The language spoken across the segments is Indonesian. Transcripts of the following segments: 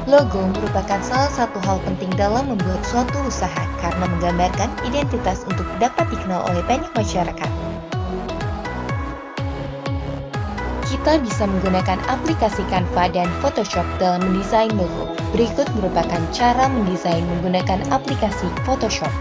Logo merupakan salah satu hal penting dalam membuat suatu usaha karena menggambarkan identitas untuk dapat dikenal oleh banyak masyarakat. Kita bisa menggunakan aplikasi Canva dan Photoshop dalam mendesain logo. Berikut merupakan cara mendesain menggunakan aplikasi Photoshop.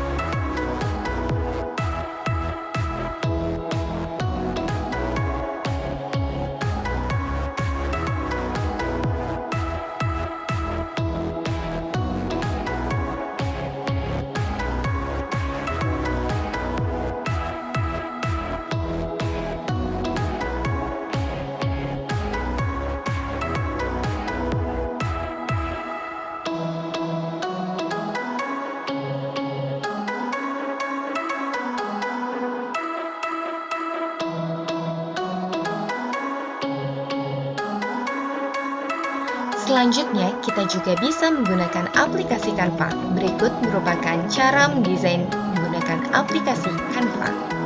Selanjutnya, kita juga bisa menggunakan aplikasi Canva. Berikut merupakan cara mendesain menggunakan aplikasi Canva.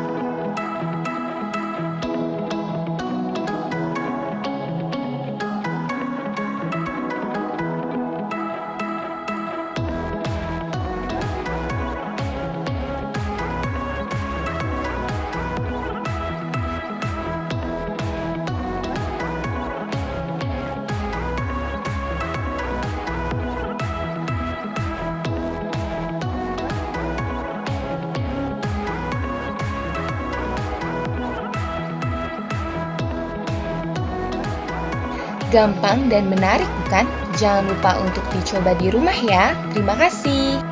Gampang dan menarik bukan? Jangan lupa untuk dicoba di rumah ya. Terima kasih.